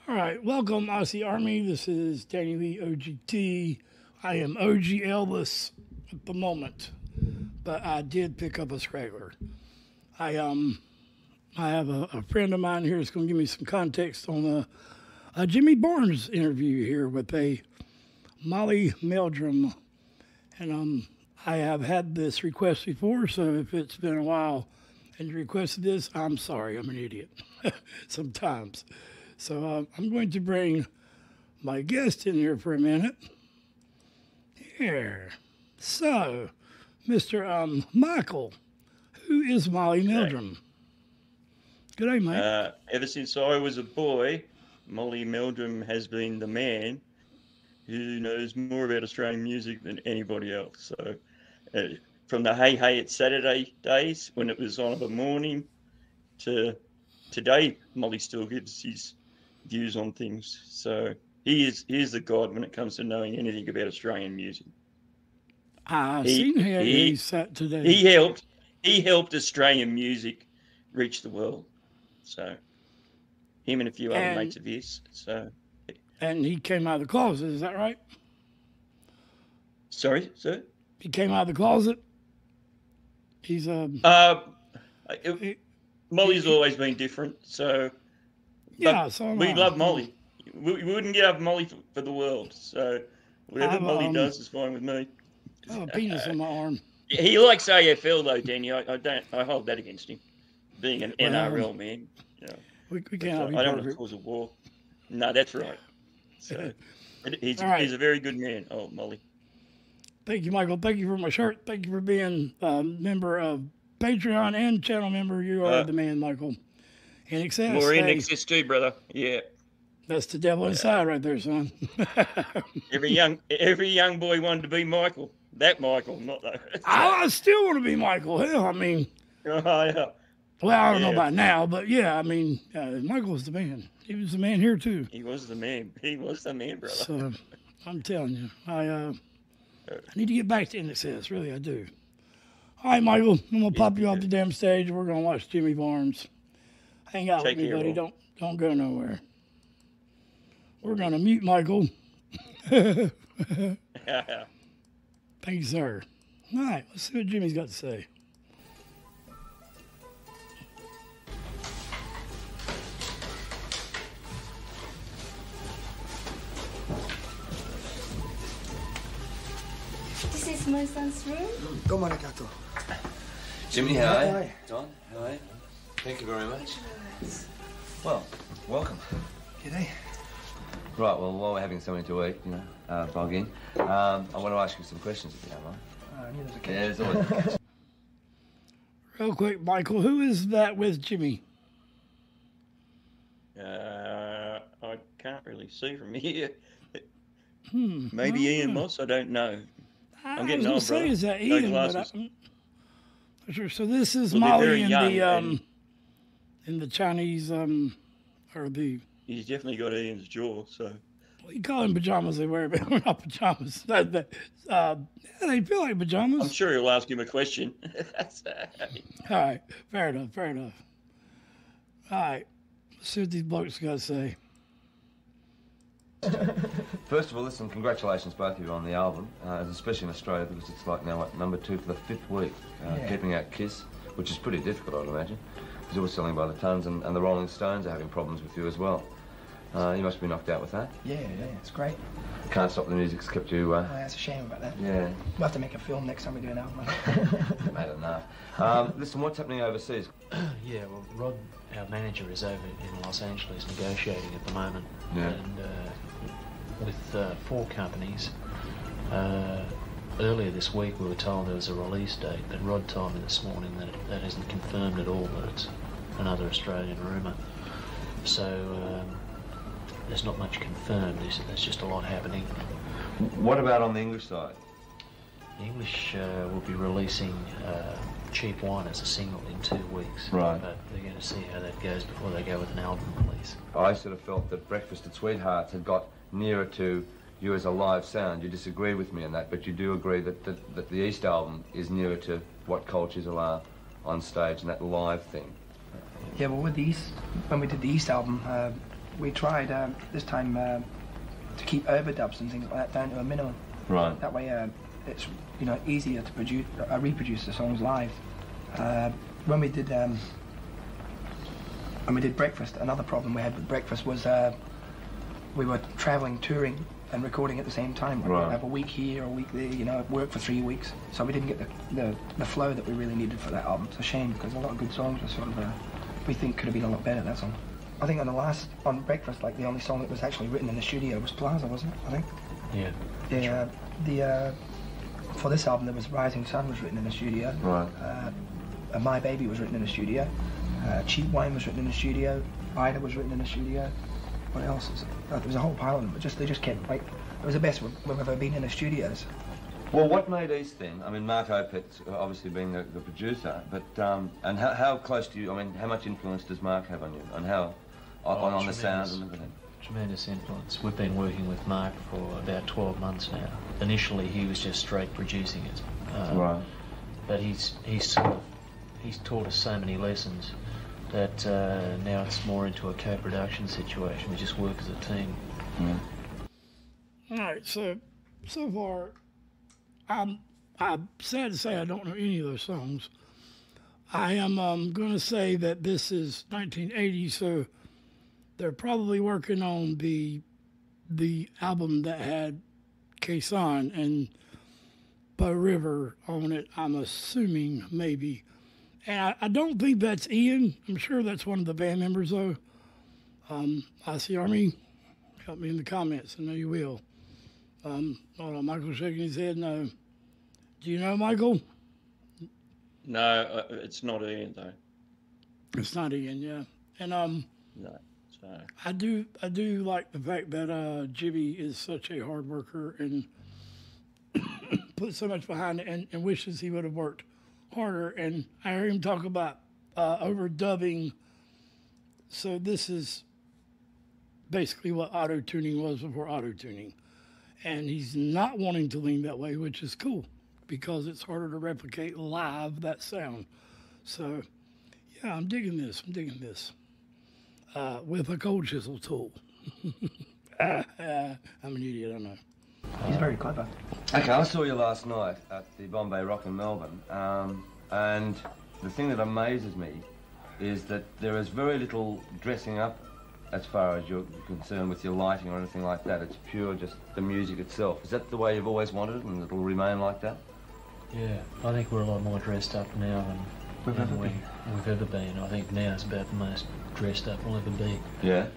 All right, welcome, Aussie Army. This is Danny Lee, OGT. I am OG Elvis at the moment, but I did pick up a scraggler. I have a friend of mine here that's going to give me some context on a Jimmy Barnes interview here with a Molly Meldrum, and I have had this request before, so if it's been a while and you requested this, I'm sorry, I'm an idiot sometimes. So I'm going to bring my guest in here for a minute. Here. So, Mr. Michael, who is Molly Meldrum? Good day, mate. Ever since I was a boy, Molly Meldrum has been the man who knows more about Australian music than anybody else. So, from the Hey Hey It's Saturday days when it was on of a morning to today, Molly still gives his views on things. So he is the god when it comes to knowing anything about Australian music. I've seen him. He sat today. He helped Australian music reach the world. So him and a few other mates of his. So and he came out of the closet. Is that right? Sorry, sir. He came out of the closet. He's Molly's always been different. So yeah, so we love Molly. We wouldn't give up Molly for the world. So whatever Molly does is fine with me. I have a penis on my arm. He likes AFL though, Danny. I hold that against him. Being an NRL man, you know, we can't. I don't want to cause a war. No, that's right. So he's a very good man. Oh, Molly. Thank you, Michael. Thank you for my shirt. Thank you for being a member of Patreon and channel member. You are the man, Michael. In excess. More in excess too, brother. Yeah. That's the devil inside right there, son. every young boy wanted to be Michael. That Michael, not that. I still want to be Michael. Hell, I mean. Oh, yeah. Well, I don't know about now, but yeah, I mean, Michael was the man. He was the man here too. He was the man. He was the man, brother. So, I'm telling you, I need to get back to NXS. Really, I do. All right, Michael, I'm gonna pop you off the damn stage. We're gonna watch Jimmy Barnes. Hang out with me, buddy. Don't go nowhere. We're gonna mute Michael. Thank you, sir. All right, let's see what Jimmy's got to say. This is my son's room. Come on, Kato. Jimmy, hi. Don, hi. Thank you very much. Well, welcome. G'day. Right, well, while we're having something to eat, you know, bog in, I want to ask you some questions, if you don't mind. I knew there was a catch. Yeah, there's always a catch. Real quick, Michael, who is that with Jimmy? I can't really see from here. Maybe Ian Moss, I don't know. I'm getting old, brother. Is that Ian? But sure. So this is well, Molly in the Chinese or the. He's definitely got Ian's jaw. So. Well, you call them pajamas. They wear, but we're not pajamas. They feel like pajamas. I'm sure he'll ask him a question. All right, fair enough. All right, let's see what these blokes got to say. First of all, listen, congratulations both of you on the album, especially in Australia, because it's like now, what, #2 for the 5th week, keeping out Kiss, which is pretty difficult, I'd imagine, because you're selling by the tons, and the Rolling Stones are having problems with you as well. You must be knocked out with that. Yeah, it's great. Can't Stop the Music's kept you... Oh, that's a shame about that. Yeah. We'll have to make a film next time we do an album. Made it enough. Listen, what's happening overseas? Yeah, well, Rod, our manager, is over in Los Angeles negotiating at the moment. Yeah. And with 4 companies. Earlier this week we were told there was a release date, but Rod told me this morning that that isn't confirmed at all, that it's another Australian rumour. So there's not much confirmed, there's just a lot happening. What about on the English side? The English will be releasing Cheap Wine as a single in 2 weeks. Right. But they're going to see how that goes before they go with an album release. I sort of felt that Breakfast at Sweethearts had got nearer to you as a live sound. You disagree with me on that, but you do agree that the East album is nearer to what Cold Chisel are on stage and that live thing. Yeah, well, with the East, when we did the East album, we tried this time to keep overdubs and things like that down to a minimum. Right. That way it's easier to produce, reproduce the songs live. When we did Breakfast, another problem we had with Breakfast was we were travelling, touring, and recording at the same time. Like Right. We'd have a week here, a week there, work for 3 weeks. So we didn't get the flow that we really needed for that album. It's a shame because a lot of good songs were sort of, we think could have been a lot better, that song. I think on Breakfast, like the only song that was actually written in the studio was Plaza, wasn't it? I think. Yeah. For this album, there was Rising Sun was written in the studio. Right. My Baby was written in the studio. Cheap Wine was written in the studio. Ida was written in the studio. What else? There was a whole pile of them, but they just kept, like, it was the best we've ever been in the studios. Well, what made East then? I mean, Mark Opet's obviously being the producer, but and how close do you? I mean, how much influence does Mark have on you? On how on the sound and everything? Tremendous influence. We've been working with Mark for about 12 months now. Initially, he was just straight producing it, Right. but he's taught us so many lessons that now it's more into a co-production situation. We just work as a team. Yeah. All right, so far, I'm sad to say I don't know any of those songs. I am going to say that this is 1980, so they're probably working on the album that had Quezon and Bow River on it, I'm assuming, maybe. And I don't think that's Ian. I'm sure that's one of the band members, though. I see Army. Help me in the comments. I know you will. Hold on, Michael's shaking his head. No. Do you know Michael? No, it's not Ian though. It's not Ian, yeah. And No. So I do like the fact that Jimmy is such a hard worker and put so much behind it, and wishes he would have worked harder. And I heard him talk about overdubbing. So this is basically what auto-tuning was before auto-tuning. And he's not wanting to lean that way, which is cool because it's harder to replicate live, that sound. So, yeah, I'm digging this. With a cold chisel tool. I'm an idiot, I know. He's very clever. Okay, I saw you last night at the Bombay Rock in Melbourne, and the thing that amazes me is that there is very little dressing up as far as you're concerned with your lighting or anything like that. It's pure just the music itself. Is that the way you've always wanted it, and it'll remain like that? Yeah, I think we're a lot more dressed up now than We've ever been. I think now it's about the most dressed up we'll ever be. Yeah.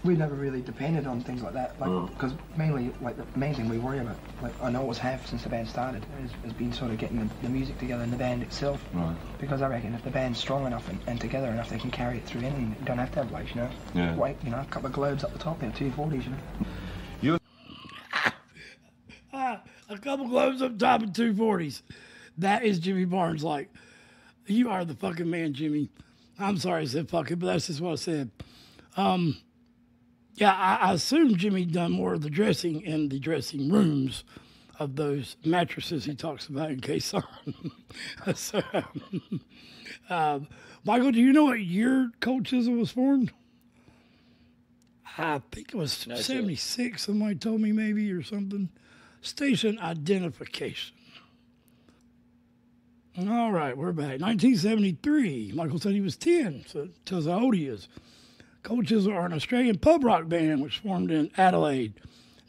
We've never really depended on things like that, like, because mainly, like, the main thing we worry about, like, I know always have since the band started, has been sort of getting the music together in the band itself. Right. Because I reckon if the band's strong enough and together enough, they can carry it through anything. You don't have to have lights, Yeah. White, a couple of globes up the top there, 240s, A couple globes up top and 240s. That is Jimmy Barnes like. You are the fucking man, Jimmy. I'm sorry I said fucking, but that's just what I said. Yeah, I assume Jimmy done more of the dressing in the dressing rooms of those mattresses he talks about in Quezon. So, Michael, do you know what year Cold Chisel was formed? I think it was 76, somebody told me maybe, or something. Station identification. All right, we're back. 1973. Michael said he was 10, so it tells how old he is. Cold Chisel are an Australian pub rock band which formed in Adelaide,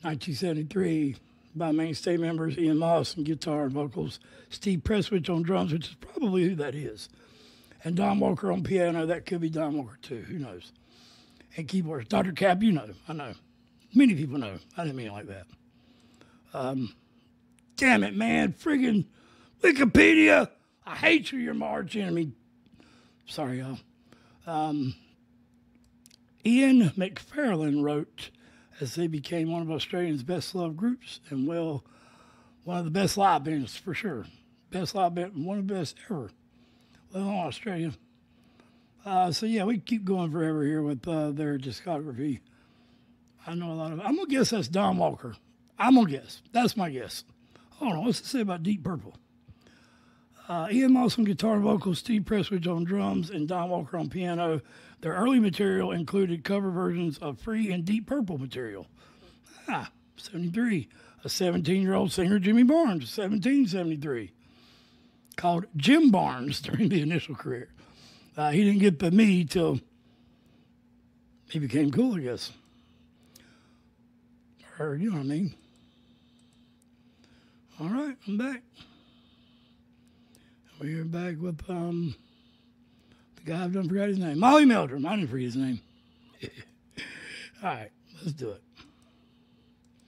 1973, by mainstay members Ian Moss on guitar and vocals, Steve Presswich on drums, which is probably who that is, and Don Walker on piano. That could be Don Walker too, who knows. And keyboards. Dr. Cap, you know, I know. Many people know. I didn't mean it like that. Damn it, man. Friggin' Wikipedia. I hate you. You're my arch enemy. Sorry, y'all. Ian McFarlane wrote, as they became one of Australia's best-loved groups, and, well, one of the best live bands, for sure. Best live band, one of the best ever. Well, in Australia. So, yeah, we keep going forever here with their discography. I know a lot of it. I'm going to guess that's Don Walker. I'm going to guess. That's my guess. Hold on, what's it say about Deep Purple? Ian Moss on guitar and vocals, Steve Presswich on drums, and Don Walker on piano. Their early material included cover versions of Free and Deep Purple material. 73. A 17-year-old singer, Jimmy Barnes, 1773, called Jim Barnes during the initial career. He didn't get the me till he became cool, I guess. Or, you know what I mean. All right, I'm back. We're back with the guy I've done forgot his name. Molly Meldrum. I didn't forget his name. All right, let's do it.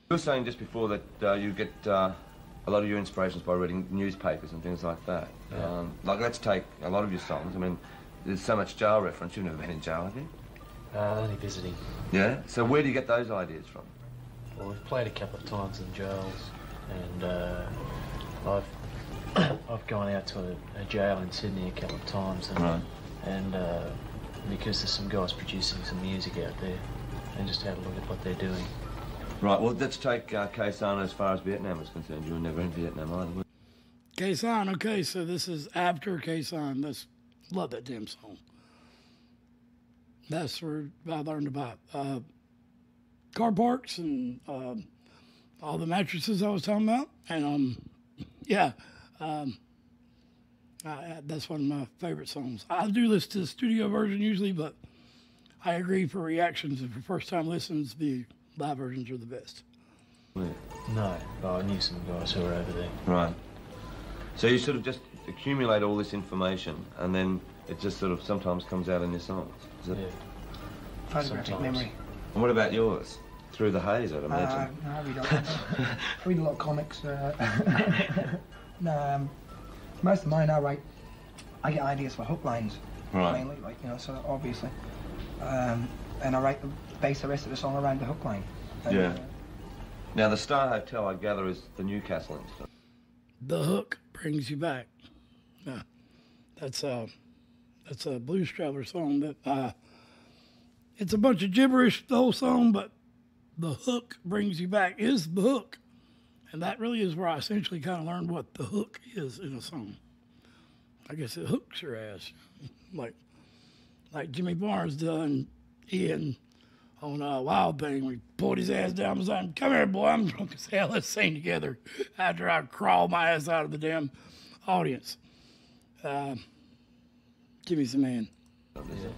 You were saying just before that you get a lot of your inspirations by reading newspapers and things like that. Yeah. Like, let's take a lot of your songs. I mean, there's so much jail reference. You've never been in jail, have you? Only visiting. Yeah? So where do you get those ideas from? Well, we've played a couple of times in jails, and I've gone out to a jail in Sydney a couple of times, and, Right. and because there's some guys producing some music out there, and just had a look at what they're doing. Right, well, let's take Khe Sanh as far as Vietnam is concerned. You were never in Vietnam either, were you? Khe Sanh, okay, so this is after Khe Sanh. Love that damn song. That's where I learned about car parks and all the mattresses I was talking about. And, that's one of my favorite songs. I do listen to the studio version usually, but I agree for reactions and for first-time listens, the live versions are the best. Yeah. No, but I knew some guys who were over there. Right. So you sort of just accumulate all this information, and then it just sort of sometimes comes out in your songs. Is it? Yeah. Photographic Sometimes. memory. And what about yours? Through the haze, I'd imagine. No, I read a lot. I read a lot of comics. Most of mine I get ideas for hook lines, Right. mainly, like, you know, so obviously. And I base the rest of the song around the hook line. And, Yeah. Now, the Star Hotel, I gather, is the Newcastle incident. The hook brings you back. Yeah, that's a Blues Traveler song that it's a bunch of gibberish, the whole song, but the hook brings you back is the hook. And that really is where I essentially kind of learned what the hook is in a song. I guess it hooks your ass. like Jimmy Barnes done Ian on Wild Thing. We pulled his ass down beside him. Come here, boy, I'm drunk as hell. Let's sing together. After I crawled my ass out of the damn audience. Jimmy's the man. Yeah.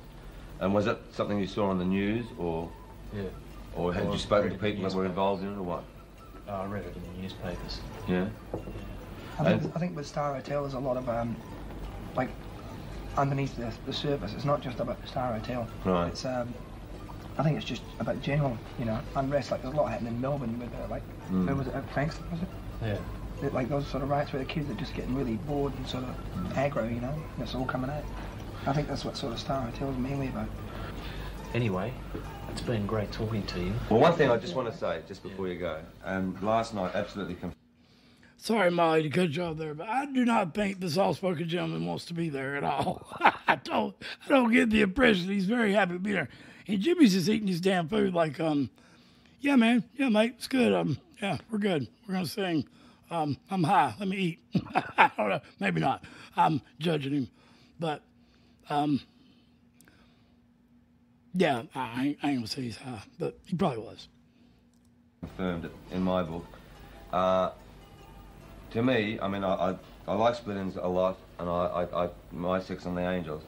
And was that something you saw on the news, or had Well, you spoken to read it in people that were involved in it, or what? I read it in the newspapers. Yeah. I think with Star Hotel there's a lot of like underneath the surface. It's not just about the Star Hotel. Right. It's I think it's just about general, you know, unrest. Like there's a lot happening in Melbourne with where was it? Frankston, was it? Yeah. Like those sort of riots where the kids are just getting really bored and sort of aggro, you know. And it's all coming out. I think that's what sort of Star Hotel is mainly about. Anyway, it's been great talking to you. Well, one thing I just want to say, just before you go, last night absolutely Sorry, Molly, to cut you off there, but I do not think the soft-spoken gentleman wants to be there at all. I don't get the impression he's very happy to be there. And Jimmy's just eating his damn food like, yeah, man, yeah, mate, it's good. Yeah, we're good. We're gonna sing. I'm high. Let me eat. I don't know. Maybe not. I'm judging him, but yeah, I ain't gonna say he's high, but he probably was. confirmed it in my book. To me, I mean, I like Split Ends a lot, and my Sex on the Angels,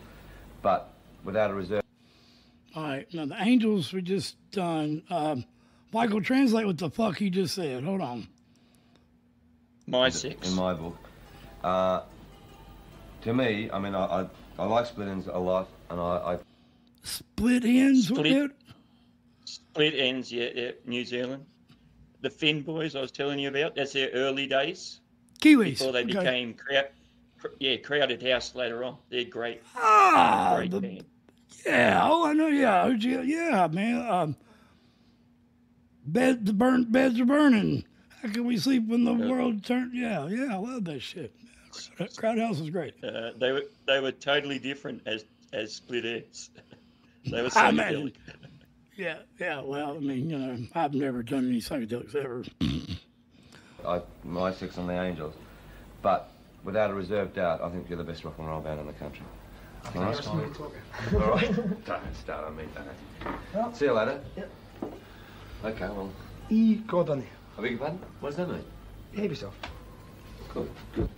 but without a reserve. All right, now the Angels we just done. Michael, translate what the fuck he just said. Hold on. My Six. In my book. To me, I mean, I like Split Ends a lot, and Split Ends? Split Ends, yeah, New Zealand. The Finn Boys I was telling you about, that's their early days. Kiwis. Before they became Crowded House later on. They're great. Great band. Yeah, I know, yeah. OG, yeah, man. Beds are burning. How can we sleep when the world turns? Yeah, I love that shit. Crowd House is great. They were totally different as Split Ends. They were psychedelic. Yeah. Well, I mean, you know, I've never done any psychedelics ever. my Sex on the Angels, but without a reserved doubt, I think you're the best rock and roll band in the country. Thanks, Molly. All right. Don't start on me, don't. Well, See you later. Yep. Okay, well. God on you. I beg your pardon? What does that mean? Behave yourself. Good, good.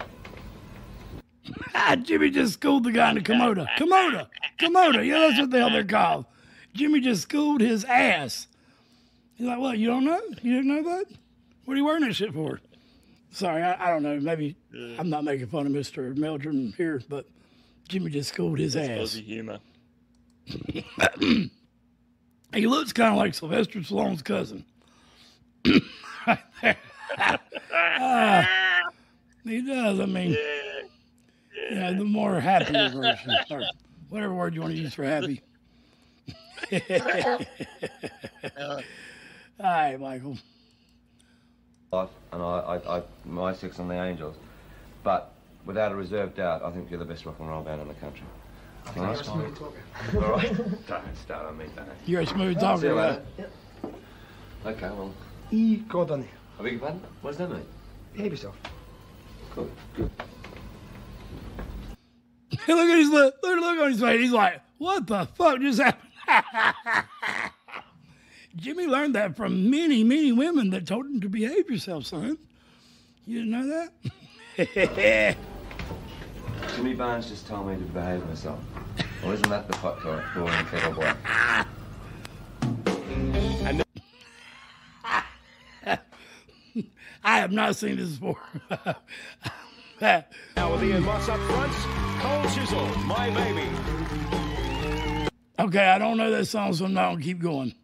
Jimmy just schooled the guy in the Komodo. Komodo. Yeah, that's what the hell they're called. Jimmy just schooled his ass. He's like, what, you don't know? You didn't know that? What are you wearing that shit for? Sorry, I don't know. Maybe I'm not making fun of Mr. Meldrum here, but Jimmy just schooled his ass. Aussie humour. He looks kind of like Sylvester Stallone's cousin. Right there. He does. I mean, the more happy version, or whatever word you want to use for happy. All right, Michael. And my six on the Angels, but without a reserved doubt, I think you're the best rock and roll band in the country. Thanks, Molly. All right. Don't start on me, don't. You're a smooth See talker, you right? later. Yep. Okay, well. God on you. I beg your pardon? What does that mean? Behave yourself. Good, good. Look at his look on his face. He's like, what the fuck just happened? Jimmy learned that from many, many women that told him to behave yourself, son. You didn't know that? Jimmy Barnes just told me to behave myself. Well, isn't that the pot for and kettle boy? I have not seen this before. Now with the Moss up front, Cold Chisel, My Baby. Okay, I don't know that song, so I'm not going to keep going.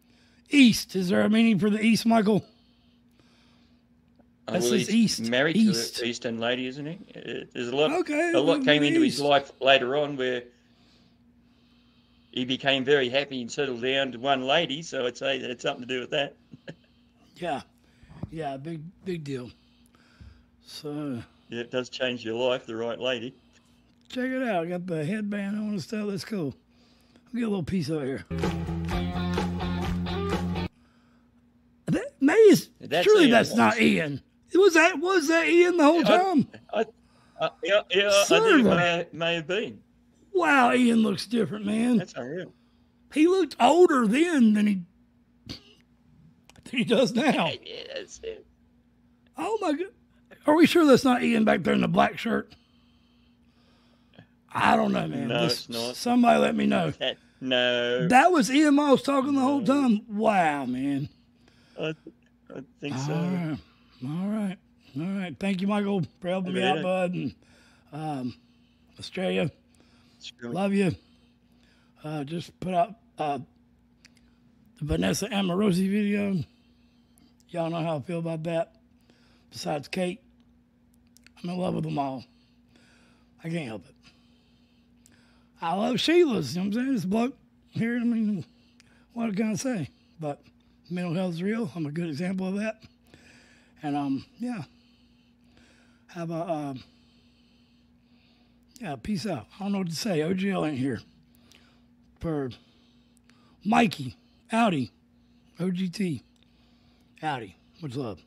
East. Is there a meaning for the East, Michael? That Well, says he's East. married East. to an Eastern lady, isn't he? There's a lot. Okay, A lot came into his East. life later on where he became very happy and settled down to one lady. So I'd say that it's something to do with that. Yeah, big deal. So Yeah, it does change your life, the right lady. check it out. I got the headband on and stuff. That's cool. I'll get a little piece over here. Surely Ian that's not Ian. Was that Ian the whole time? I think it may have been. Wow, Ian looks different, man. That's unreal. He looked older then than he does now. Yeah, that's it. Oh my God. Are we sure that's not Ian back there in the black shirt? I don't know, man. No, it's not. Somebody let me know. No. That was Ian Moss talking the whole time. Wow, man. I think so. All right. Thank you, Michael, for helping me out, bud. And Australia, love you. Just put out the Vanessa Amorosi video. Y'all know how I feel about that. Besides Kate, I'm in love with them all. I can't help it. I love Sheila's, you know what I'm saying? This bloke here, I mean, what can I say? But mental health is real. I'm a good example of that. And, have a, peace out. I don't know what to say. OGL ain't here. For Mikey, Audi, OGT, Audi, much love.